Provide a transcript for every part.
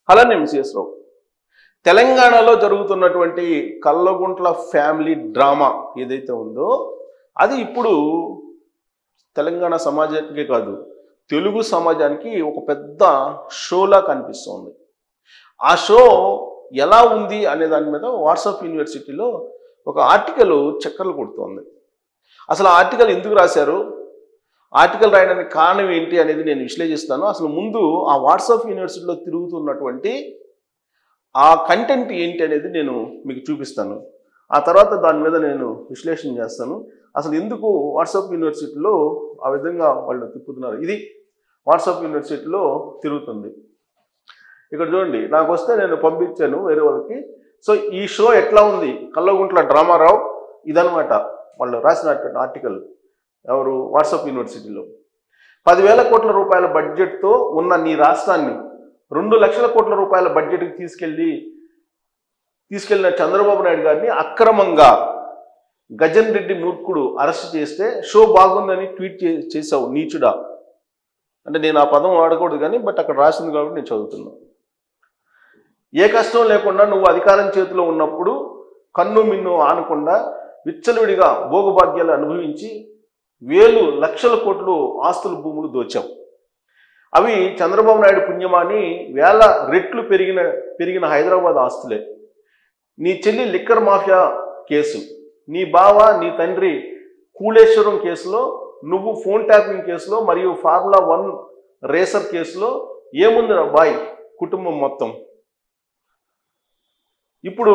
అలానే ఎంసీఎస్ రావు తెలంగాణలో జరుగుతున్నటువంటి కల్వకుంట్ల ఫ్యామిలీ డ్రామా ఏదైతే ఉందో అది ఇప్పుడు తెలంగాణ సమాజానికే కాదు తెలుగు సమాజానికి ఒక పెద్ద షోలా కనిపిస్తుంది. ఆ షో ఎలా ఉంది అనే దాని మీద వాట్సాప్ యూనివర్సిటీలో ఒక ఆర్టికల్ చక్కర్లు కొడుతోంది. అసలు ఆ ఆర్టికల్ ఎందుకు రాశారు, ఆర్టికల్ రాయడానికి కారణం ఏంటి అనేది నేను విశ్లేషిస్తాను. అసలు ముందు ఆ వాట్సాప్ యూనివర్సిటీలో తిరుగుతున్నటువంటి ఆ కంటెంట్ ఏంటి అనేది నేను మీకు చూపిస్తాను. ఆ తర్వాత దాని మీద నేను విశ్లేషణ చేస్తాను. అసలు ఎందుకు వాట్సాప్ యూనివర్సిటీలో ఆ విధంగా వాళ్ళు తిప్పుతున్నారు, ఇది వాట్సాప్ యూనివర్సిటీలో తిరుగుతుంది. ఇక్కడ చూడండి, నాకు వస్తే నేను పంపించాను వేరే వాళ్ళకి. సో ఈ షో ఎట్లా ఉంది, కల్వకుంట్ల డ్రామారావు, ఇదనమాట వాళ్ళు రాసినటువంటి ఆర్టికల్. ఎవరు, వాట్సాప్ యూనివర్సిటీలో 10,000 కోట్ల రూపాయల బడ్జెట్తో ఉన్న నీ రాష్ట్రాన్ని 2 లక్షల కోట్ల రూపాయల బడ్జెట్కి తీసుకెళ్లిన చంద్రబాబు నాయుడు గారిని అక్రమంగా గజన్ రెడ్డి మూర్ఖుడు అరెస్ట్ చేస్తే షో బాగుందని ట్వీట్ చేసావు నీచుడా. అంటే నేను ఆ పదం వాడకూడదు కానీ బట్ అక్కడ రాసింది కాబట్టి నేను చదువుతున్నాను. ఏ కష్టం లేకుండా నువ్వు అధికారం చేతిలో ఉన్నప్పుడు కన్ను మిన్ను ఆనకుండా విచ్చలవిడిగా భోగభాగ్యాలు అనుభవించి వేలు లక్షల కోట్లు ఆస్తులు భూములు దోచావు. అవి చంద్రబాబు నాయుడు పుణ్యమాని వేల రెట్లు పెరిగిన హైదరాబాద్ ఆస్తులే. నీ చెల్లి లిక్కర్ మాఫియా కేసు, నీ బావ నీ తండ్రి కూలేశ్వరం కేసులో, నువ్వు ఫోన్ ట్యాపింగ్ కేసులో మరియు ఫార్ములా 1 రేసర్ కేసులో ఏముంది బాయ్ కుటుంబం మొత్తం. ఇప్పుడు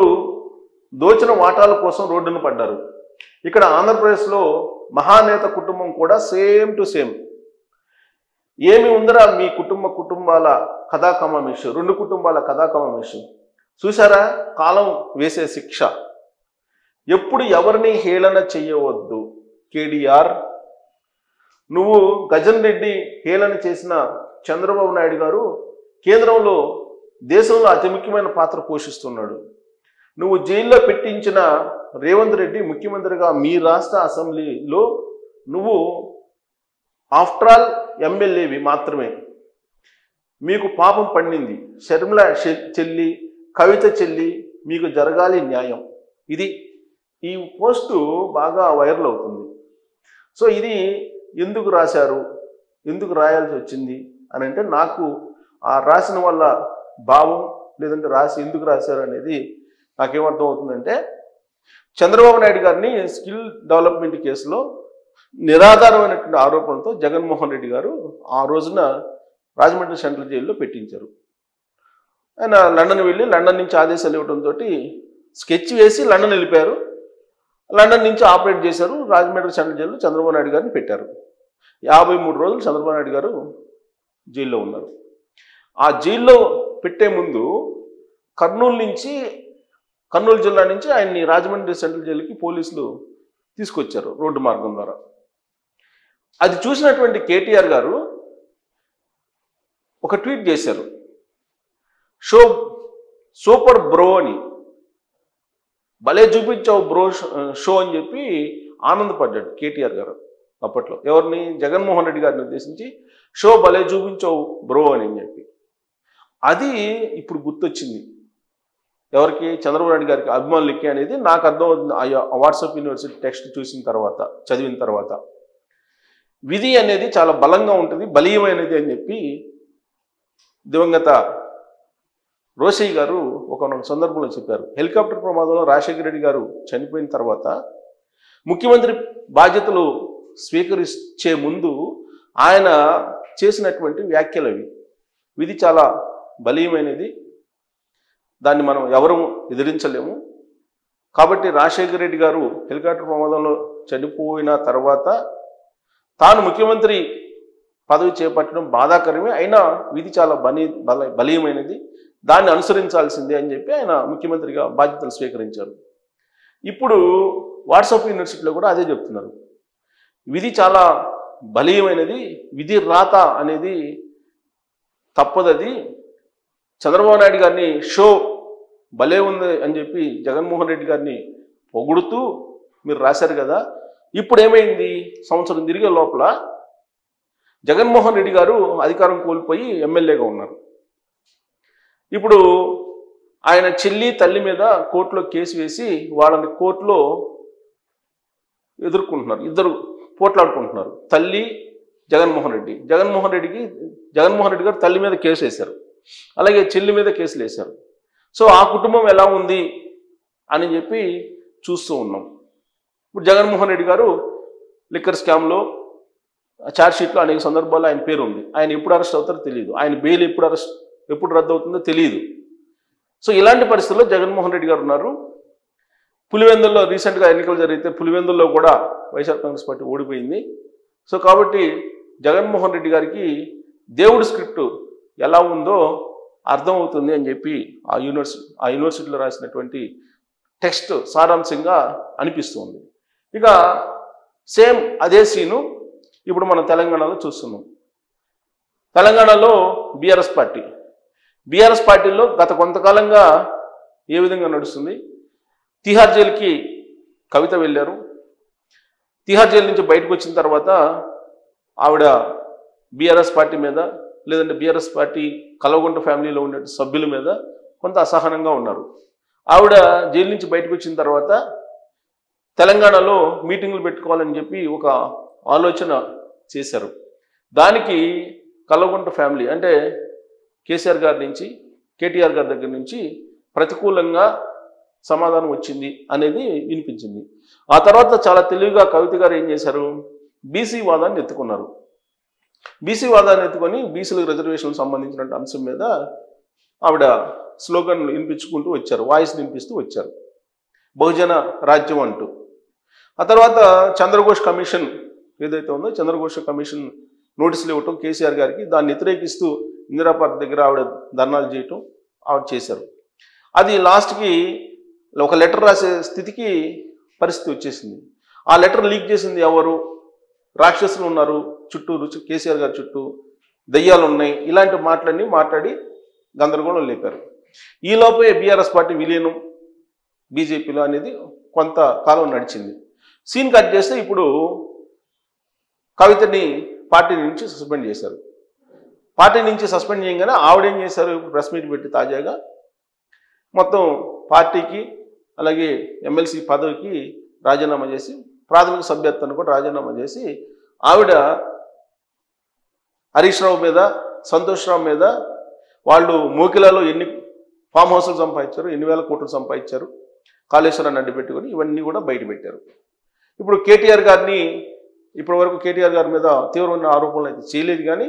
దోచిన వాటాల కోసం రోడ్డున పడ్డారు. ఇక్కడ ఆంధ్రప్రదేశ్లో మహానేత కుటుంబం కూడా సేమ్ టు సేమ్. ఏమి ఉందరా మీ కుటుంబాల కథాకమేషు, 2 కుటుంబాల కథాకమేషు. చూసారా కాలం వేసే శిక్ష. ఎప్పుడు ఎవరిని హేళన చెయ్యవద్దు కేడిఆర్. నువ్వు గజన్ రెడ్డి హేళన చేసిన చంద్రబాబు నాయుడు గారు కేంద్రంలో దేశంలో అతి ముఖ్యమైన పాత్ర పోషిస్తున్నాడు. నువ్వు జైల్లో పెట్టించిన రేవంత్ రెడ్డి ముఖ్యమంత్రిగా మీ రాష్ట్ర అసెంబ్లీలో నువ్వు ఆఫ్టర్ ఆల్ ఎమ్మెల్యేవి మాత్రమే. మీకు పాపం పండింది. షర్మిల చెల్లి, కవిత చెల్లి, మీకు జరగాలి న్యాయం. ఇది ఈ పోస్టు బాగా వైరల్ అవుతుంది. సో ఇది ఎందుకు రాశారు, ఎందుకు రాయాల్సి వచ్చింది అని అంటే నాకు ఆ రాసిన వాళ్ళ భావం లేదంటే ఎందుకు రాశారు అనేది నాకేమర్థం అవుతుందంటే, చంద్రబాబు నాయుడు గారిని స్కిల్ డెవలప్మెంట్ కేసులో నిరాధారమైనటువంటి ఆరోపణలతో జగన్మోహన్ రెడ్డి గారు ఆ రోజున రాజమండ్రి సెంట్రల్ జైల్లో పెట్టించారు. ఆయన లండన్ వెళ్ళి లండన్ నుంచి ఆదేశాలు ఇవ్వడంతో స్కెచ్ వేసి లండన్ వెళ్ళిపోయారు. లండన్ నుంచి ఆపరేట్ చేశారు. రాజమండ్రి సెంట్రల్ జైల్లో చంద్రబాబు నాయుడు గారిని పెట్టారు. 53 రోజులు చంద్రబాబు నాయుడు గారు జైల్లో ఉన్నారు. ఆ జైల్లో పెట్టే ముందు కర్నూలు జిల్లా నుంచి ఆయన్ని రాజమండ్రి సెంట్రల్ జైలుకి పోలీసులు తీసుకొచ్చారు రోడ్డు మార్గం ద్వారా. అది చూసినటువంటి కేటీఆర్ గారు ఒక ట్వీట్ చేశారు, సూపర్ బ్రో అని, భలే చూపించావు బ్రో షో అని చెప్పి ఆనందపడ్డాడు కేటీఆర్ గారు అప్పట్లో. ఎవరిని, జగన్మోహన్ రెడ్డి గారిని ఉద్దేశించి షో భలే చూపించావు బ్రో అని చెప్పి. అది ఇప్పుడు గుర్తొచ్చింది ఎవరికి, చంద్రబాబు నాయుడు గారికి, అభిమానులకి అనేది నాకు అర్థమవుతుంది ఆ వాట్సాప్ యూనివర్సిటీ టెక్స్ట్ చదివిన తర్వాత. విధి అనేది చాలా బలంగా ఉంటుంది, బలీయమైనది అని చెప్పి దివంగత రోషయ్య గారు ఒక సందర్భంలో చెప్పారు. హెలికాప్టర్ ప్రమాదంలో రాజశేఖర రెడ్డి గారు చనిపోయిన తర్వాత ముఖ్యమంత్రి బాధ్యతలు స్వీకరించే ముందు ఆయన చేసినటువంటి వ్యాఖ్యలు అవి. విధి చాలా బలీయమైనది, దాన్ని మనం ఎవరు ఎదిరించలేము. కాబట్టి రాజశేఖర రెడ్డి గారు హెలికాప్టర్ ప్రమాదంలో చనిపోయిన తర్వాత తాను ముఖ్యమంత్రి పదవి చేపట్టడం బాధాకరమే, అయినా విధి చాలా బలీయమైనది, దాన్ని అనుసరించాల్సిందే అని చెప్పి ఆయన ముఖ్యమంత్రిగా బాధ్యతలు స్వీకరించారు. ఇప్పుడు వాట్సాప్ యూనివర్సిటీలో కూడా అదే చెప్తున్నారు. విధి చాలా బలీయమైనది, విధి రాత అనేది తప్పదది. చంద్రబాబు నాయుడు గారిని షో భలే ఉంది అని చెప్పి జగన్మోహన్ రెడ్డి గారిని పొగుడుతూ మీరు రాశారు కదా. ఇప్పుడు ఏమైంది, సంవత్సరం తిరిగే లోపల జగన్మోహన్ రెడ్డి గారు అధికారం కోల్పోయి ఎమ్మెల్యేగా ఉన్నారు. ఇప్పుడు ఆయన చెల్లి తల్లి మీద కోర్టులో కేసు వేసి వాళ్ళని కోర్టులో ఎదుర్కొంటున్నారు. ఇద్దరు పోట్లాడుకుంటున్నారు. తల్లి జగన్మోహన్ రెడ్డి. జగన్మోహన్ రెడ్డి గారు తల్లి మీద కేసు వేశారు, అలాగే చెల్లి మీద కేసులు వేశారు. సో ఆ కుటుంబం ఎలా ఉంది అని చెప్పి చూస్తూ ఉన్నాం. ఇప్పుడు జగన్మోహన్ రెడ్డి గారు లిక్కర్ స్కామ్లో ఛార్జ్షీట్లో అనేక సందర్భాల్లో ఆయన పేరు ఉంది. ఆయన ఎప్పుడు అరెస్ట్ అవుతారో తెలియదు, ఆయన బెయిల్ ఎప్పుడు రద్దు అవుతుందో తెలియదు. సో ఇలాంటి పరిస్థితుల్లో జగన్మోహన్ రెడ్డి గారు ఉన్నారు. పులివెందుల్లో రీసెంట్గా ఎన్నికలు జరిగితే పులివెందుల్లో కూడా వైఎస్ఆర్ కాంగ్రెస్ పార్టీ ఓడిపోయింది. సో కాబట్టి జగన్మోహన్ రెడ్డి గారికి దేవుడి స్క్రిప్ట్ ఎలా ఉందో అర్థమవుతుంది అని చెప్పి ఆ యూనివర్సిటీలో రాసినటువంటి టెక్స్ట్ సారాంశంగా అనిపిస్తుంది. ఇక సేమ్ అదే సీను ఇప్పుడు మనం తెలంగాణలో చూస్తున్నాం. తెలంగాణలో బీఆర్ఎస్ పార్టీలో గత కొంతకాలంగా ఏ విధంగా నడుస్తుంది? తిహార్ జైలుకి కవిత వెళ్ళారు. తిహార్ జైలు నుంచి బయటకు వచ్చిన తర్వాత ఆవిడ బీఆర్ఎస్ పార్టీ మీద, లేదంటే బీఆర్ఎస్ పార్టీ కల్వకుంట్ల ఫ్యామిలీలో ఉండే సభ్యుల మీద కొంత అసహనంగా ఉన్నారు. ఆవిడ జైలు నుంచి బయటకు వచ్చిన తర్వాత తెలంగాణలో మీటింగులు పెట్టుకోవాలని చెప్పి ఒక ఆలోచన చేశారు. దానికి కల్వకుంట్ల ఫ్యామిలీ అంటే కేసీఆర్ గారి నుంచి, కేటీఆర్ గారి దగ్గర నుంచి ప్రతికూలంగా సమాధానం వచ్చింది అనేది వినిపించింది. ఆ తర్వాత చాలా తెలివిగా కవిత గారు ఏం చేశారు? బీసీ వాదాన్ని ఎత్తుకున్నారు. బీసీ వాదాన్ని ఎత్తుకొని బీసీలకు రిజర్వేషన్లకు సంబంధించిన అంశం మీద ఆవిడ స్లోగన్ వినిపించుకుంటూ వచ్చారు, వాయిస్ వినిపిస్తూ వచ్చారు, బహుజన రాజ్యం అంటూ. ఆ తర్వాత చంద్రఘోష్ కమిషన్ ఏదైతే ఉందో చంద్రఘోష్ కమిషన్ నోటీసులు ఇవ్వటం కేసీఆర్ గారికి, దాన్ని వ్యతిరేకిస్తూ ఇందిరా పార్క్ దగ్గర ఆవిడ ధర్నాలు చేయటం ఆవిడ చేశారు. అది లాస్ట్కి ఒక లెటర్ రాసే స్థితికి పరిస్థితి వచ్చేసింది. ఆ లెటర్ లీక్ చేసింది ఎవరు? రాక్షసులు ఉన్నారు చుట్టూరు, కేసీఆర్ గారి చుట్టూ దయ్యాలు ఉన్నాయి, ఇలాంటి మాటలన్నీ మాట్లాడి గందరగోళం లేపారు. ఈలోపే బీఆర్ఎస్ పార్టీ విలీనం బీజేపీలో అనేది కొంతకాలం నడిచింది. సీన్ కట్ చేస్తే ఇప్పుడు కవితని పార్టీ నుంచి సస్పెండ్ చేశారు. పార్టీ నుంచి సస్పెండ్ చేయగానే ఆవిడేం చేశారు? ప్రెస్ మీట్ పెట్టి తాజాగా మొత్తం పార్టీకి అలాగే ఎమ్మెల్సీ పదవికి రాజీనామా చేసి, ప్రాథమిక సభ్యత్వాన్ని కూడా రాజీనామా చేసి, ఆవిడ హరీష్ రావు మీద, సంతోష్ రావు మీద వాళ్ళు మోకిలాలో ఎన్ని ఫామ్ హౌస్లు సంపాదించారు, ఎన్ని వేల కోట్లు సంపాదించారు, కాళేశ్వరాన్ని అడ్డుపెట్టుకొని ఇవన్నీ కూడా బయట పెట్టారు. ఇప్పుడు కేటీఆర్ గారిని ఇప్పటివరకు కేటీఆర్ గారి మీద తీవ్రమైన ఆరోపణలు అయితే చేయలేదు, కానీ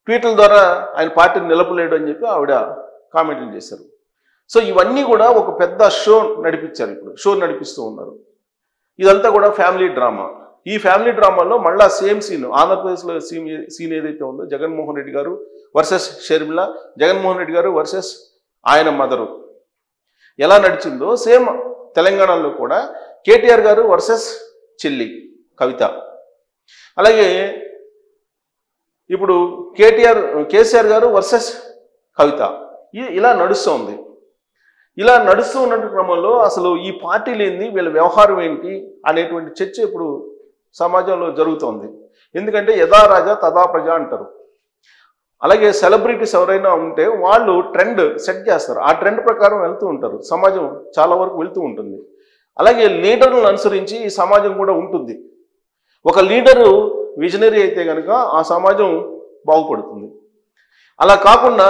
ట్వీట్ల ద్వారా ఆయన పార్టీని నిలపలేడు అని చెప్పి ఆవిడ కామెంట్లు చేశారు. సో ఇవన్నీ కూడా ఒక పెద్ద షో నడిపించారు. ఇప్పుడు షో నడిపిస్తూ ఉన్నారు. ఇదంతా కూడా ఫ్యామిలీ డ్రామా. ఈ ఫ్యామిలీ డ్రామాలో మళ్ళా సేమ్ సీన్ ఆంధ్రప్రదేశ్లో సీన్ ఏదైతే ఉందో జగన్మోహన్ రెడ్డి గారు వర్సెస్ షర్మిల, జగన్మోహన్ రెడ్డి గారు వర్సెస్ ఆయన మదరు ఎలా నడిచిందో సేమ్ తెలంగాణలో కూడా కేటీఆర్ గారు వర్సెస్ చెల్లి కవిత, అలాగే ఇప్పుడు కేసీఆర్ గారు వర్సెస్ కవిత, ఇలా నడుస్తుంది. ఇలా నడుస్తూ ఉన్న క్రమంలో అసలు ఈ పార్టీలు ఏంది, వీళ్ళ వ్యవహారం ఏంటి అనేటువంటి చర్చ ఇప్పుడు సమాజంలో జరుగుతోంది. ఎందుకంటే యథా రాజా తదా ప్రజ అంటారు. అలాగే సెలబ్రిటీస్ ఎవరైనా ఉంటే వాళ్ళు ట్రెండ్ సెట్ చేస్తారు, ఆ ట్రెండ్ ప్రకారం వెళ్తూ ఉంటారు. సమాజం చాలా వరకు వెళ్తూ ఉంటుంది. అలాగే లీడర్లను అనుసరించి ఈ సమాజం కూడా ఉంటుంది. ఒక లీడరు విజనరీ అయితే కనుక ఆ సమాజం బాగుపడుతుంది. అలా కాకుండా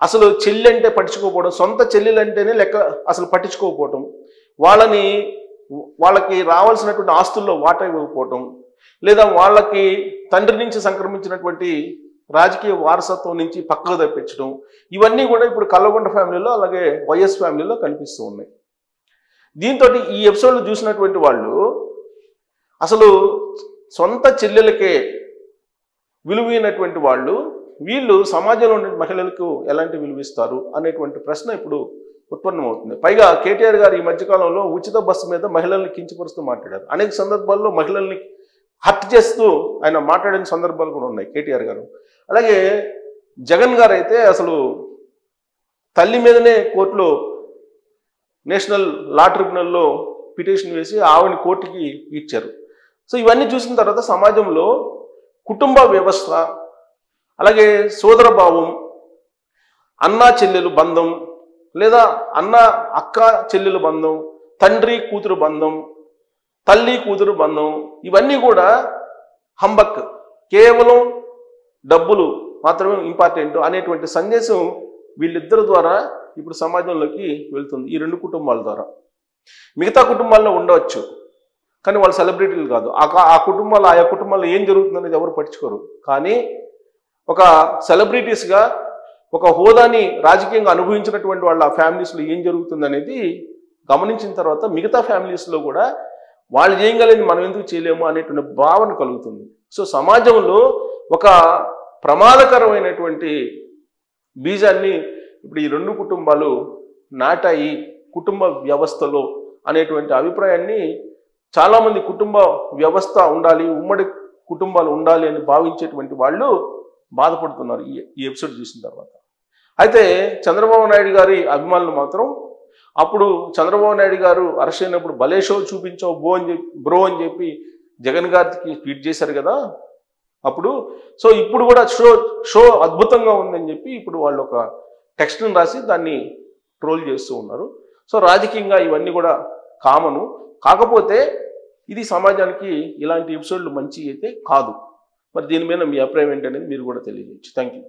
అసలు చెల్లి అంటే పట్టించుకోకపోవడం, సొంత చెల్లెలంటేనే లెక్క అసలు పట్టించుకోకపోవటం, వాళ్ళకి రావాల్సినటువంటి ఆస్తుల్లో వాటా ఇవ్వకపోవటం, లేదా వాళ్ళకి తండ్రి నుంచి సంక్రమించినటువంటి రాజకీయ వారసత్వం నుంచి పక్కకు తప్పించడం, ఇవన్నీ కూడా ఇప్పుడు కల్వకుంట్ల ఫ్యామిలీలో అలాగే వైఎస్ ఫ్యామిలీలో కనిపిస్తూ ఉన్నాయి. దీంతో ఈ ఎపిసోడ్లు చూసినటువంటి వాళ్ళు అసలు సొంత చెల్లెలకే విలువైనటువంటి వాళ్ళు వీళ్ళు సమాజంలో ఉండే మహిళలకు ఎలాంటి విలువిస్తారు అనేటువంటి ప్రశ్న ఇప్పుడు ఉత్పన్నమవుతుంది. పైగా కేటీఆర్ గారు ఈ మధ్యకాలంలో ఉచిత బస్సు మీద మహిళల్ని కించపరుస్తూ మాట్లాడారు. అనేక సందర్భాల్లో మహిళల్ని హత్య చేస్తూ ఆయన మాట్లాడిన సందర్భాలు కూడా ఉన్నాయి కేటీఆర్ గారు. అలాగే జగన్ గారు అయితే అసలు తల్లి మీదనే కోర్టులో నేషనల్ లా ట్రిబ్యునల్లో పిటిషన్ వేసి ఆవిడని కోర్టుకి ఇచ్చారు. సో ఇవన్నీ చూసిన తర్వాత సమాజంలో కుటుంబ వ్యవస్థ, అలాగే సోదరభావం, అన్నా చెల్లెలు బంధం, లేదా అన్న అక్క చెల్లెలు బంధం, తండ్రి కూతురు బంధం, తల్లి కూతురు బంధం, ఇవన్నీ కూడా హంబక్, కేవలం డబ్బులు మాత్రమే ఇంపార్టెంట్ అనేటువంటి సందేశం వీళ్ళిద్దరి ద్వారా ఇప్పుడు సమాజంలోకి వెళ్తుంది, ఈ రెండు కుటుంబాల ద్వారా. మిగతా కుటుంబాల్లో ఉండవచ్చు, కానీ వాళ్ళు సెలబ్రిటీలు కాదు. ఆ కుటుంబాలు, ఆయా కుటుంబాల్లో ఏం జరుగుతుందనేది ఎవరు పట్టించుకోరు. కానీ ఒక సెలబ్రిటీస్గా ఒక హోదాని రాజకీయంగా అనుభవించినటువంటి వాళ్ళ ఫ్యామిలీస్లో ఏం జరుగుతుందనేది గమనించిన తర్వాత మిగతా ఫ్యామిలీస్లో కూడా వాళ్ళు చేయగలిగింది మనం ఎందుకు చేయలేము అనేటువంటి భావన కలుగుతుంది. సో సమాజంలో ఒక ప్రమాదకరమైనటువంటి బీజాన్ని ఇప్పుడు ఈ రెండు కుటుంబాలు నాటాయి కుటుంబ వ్యవస్థలో అనేటువంటి అభిప్రాయాన్ని చాలామంది కుటుంబ వ్యవస్థ ఉండాలి, ఉమ్మడి కుటుంబాలు ఉండాలి అని భావించేటువంటి వాళ్ళు బాధపడుతున్నారు ఈ ఎపిసోడ్ చూసిన తర్వాత. అయితే చంద్రబాబు నాయుడు గారి అభిమానులు మాత్రం అప్పుడు చంద్రబాబు నాయుడు గారు అరెస్ట్ అయినప్పుడు భలే షో చూపించావు బ్రో అని చెప్పి జగన్ గారికి ట్వీట్ చేశారు కదా అప్పుడు. సో ఇప్పుడు కూడా షో అద్భుతంగా ఉందని చెప్పి ఇప్పుడు వాళ్ళు ఒక టెక్స్ట్ని రాసి దాన్ని ట్రోల్ చేస్తూ ఉన్నారు. సో రాజకీయంగా ఇవన్నీ కూడా కామను. కాకపోతే ఇది సమాజానికి ఇలాంటి ఎపిసోడ్లు మంచి అయితే కాదు. మరి దీని మీద మీ అభిప్రాయం ఏంటనేది మీరు కూడా తెలియజేయచ్చు. Thank you.